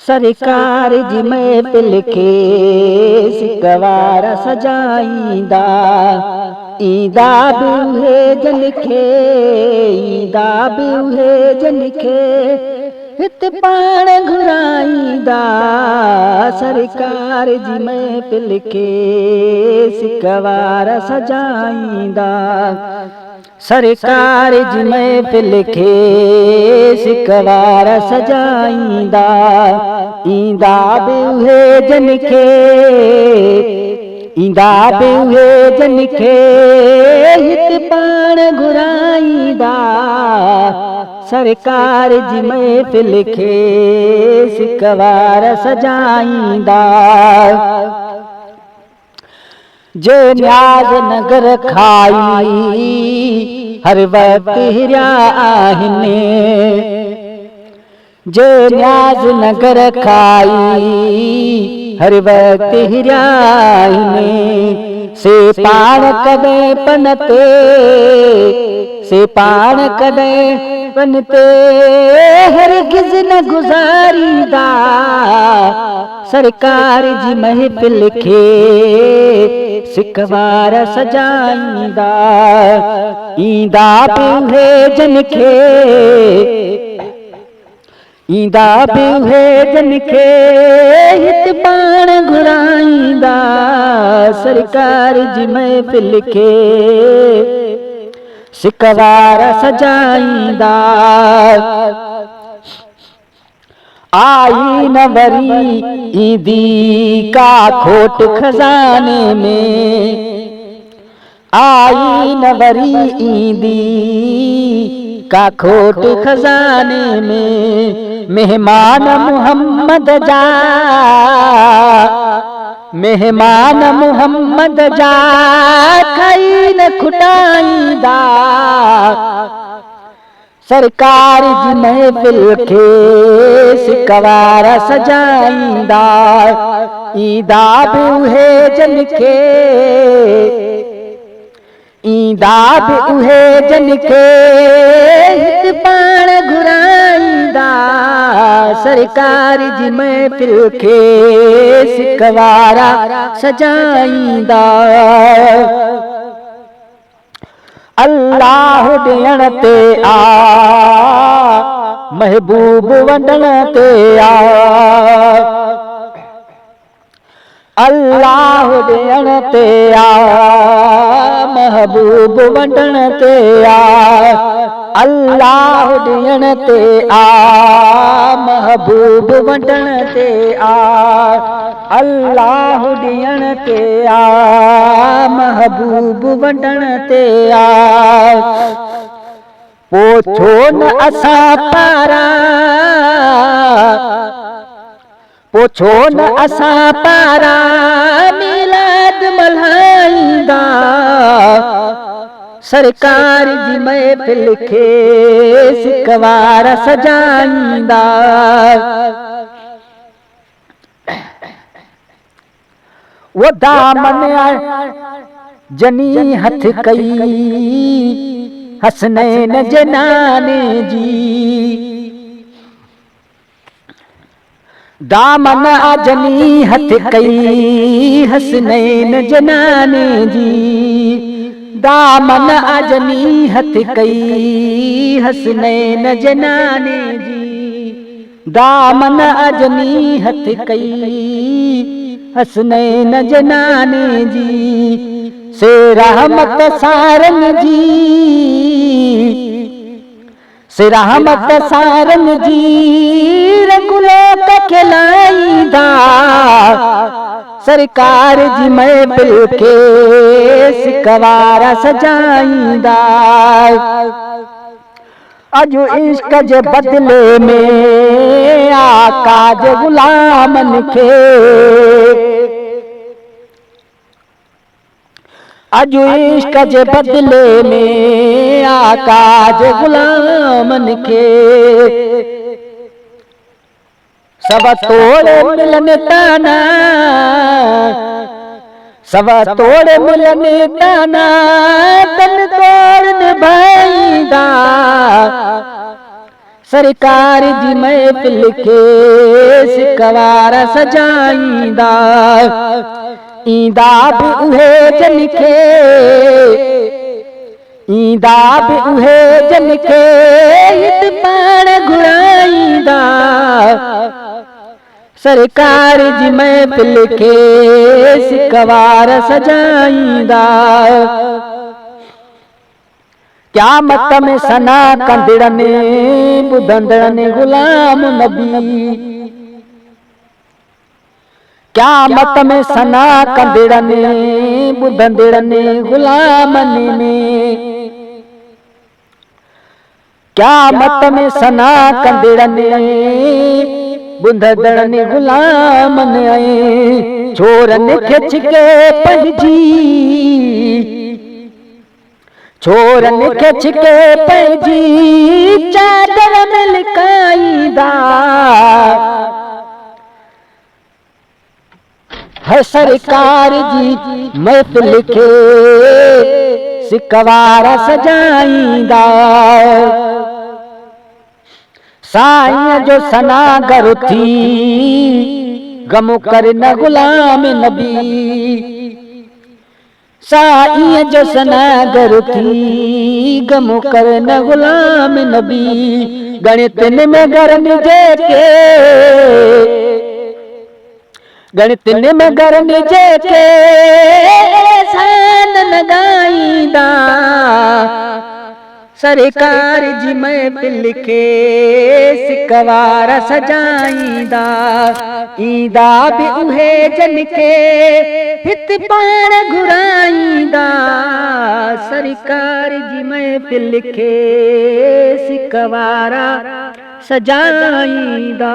सरकार जी महफिल खे सिकवार सजाईंदा, ईंदा बि उहे जन खे, ईंदा बि उहे जन खे हित पाण घुराईंदा। सरकार जी महफिल खे सिकवार सजाईंदा, सरकार जी महफिल खे सिकवार सजाईंदा, ईंदा बि उहे जन खे, ईंदा बि उहे जन खे हित पाण घुराईंदा। सरकार जी महफिल खे सिकवार सजाईंदा। जे न्याज़ नगर खाई हर वक्त हिरिया आहिनि, जे न्याज़ नगर खाई हर वक्त हिरिया आहिनि, से पाण कॾहिं पन ते, से पाण कॾहिं पन ते हरगिज़ न गुज़ारींदा। सरकार जी महफिल खे सिकवार सजाईंदा, ईंदा बि उहे जन खे, ईंदा बि उहे जन खे हित पाण घुराईंदा। सरकार जी महफिल खे सिकवार सजाईंदा। आई न वरी ईंदी का खोट खजाने में, आई न वरी ईंदी का खोट खजाने में, मेहमान मोहम्मद जा, मेहमान मोहम्मद जा खाई न खुटाईंदा। सरकार जी महफिल खे सिकवार सजाईंदा, ईंदा बि उहे जन खे, ईंदा बि उहे जन खे हित पाण घुराईंदा। सरकार जी महफिल खे सिकवार सजाईंदा। अल्लाह ॾियण ते आ, महबूब वंडण ते आ, अल्लाह ॾियण ते आ, महबूब वंडण ते आ, अल्लाह ॾियण ते आ, महबूब वंडण ते आ, अल्लाह ॾियण ते आ, महबूब वंडण ते आ। पो छो न असां पारां, पो छो न असां पारां मिलाद मल्हाईंदा। सरकार जी महफिल खे सिकवार सजाईंदा। वो दामन जनी हथ कई हसनैन जे नाने जी, दामन जनी हथ कई हसनैन जे नाने जी, दामन जनी हथ कई हसनैन जे नाने जी, दामन जनी हथ कई हसनैन जे नाने जी। से रहमत सारन जी, से रहमत सारन जी रंगुलोक खिलाईंदा। सरकार जी महफिल खे सिकवार सजाईंदा। अॼु इश्क जे बदले में आका जे गुलामन खे, अॼु इश्क जे बदले में आका जे गुलामन खे, सब तोड़े मिलन ताना, सब तोड़े मिलन ताना, तन तोड़ निभाईंदा। सरकार जी महफिल खे सिकवार सजाईंदा, ईंदा भी उहे जन खे, ईंदा भी उहे जन खे हित पाण घुराईंदा। सरकार जी महफिल खे सिकवार सजाईंदा। क़यामत में सना कंदड़नि ॿुधंदड़नि ग़ुलाम नबी, क़यामत में सना कंदड़नि ॿुधंदड़नि ग़ुलामनि में, क़यामत में सना कंदड़नि ॿुधंदड़नि ग़ुलामनि ऐं छोरनि खे छिके पंहिंजी, छोरनि खे छिके पंहिंजी चादर में लिकाईंदा। है सरकार जी महफिल खे सिकवार सजाईंदा। साईं जो सनागर थी गम कर न ग़ुलाम नबी, साईं जो सनागर थी गम कर न ग़ुलाम नबी। गणितन में गरन जेके, गणितन में गरन जेके एहसान लगाईंदा। सरकार जी महफिल खे सिकवार सजाईंदा, ईंदा भी उहे जन खे हित पाण घुराईंदा। सरकार जी महफिल खे सिकवार सजाईंदा।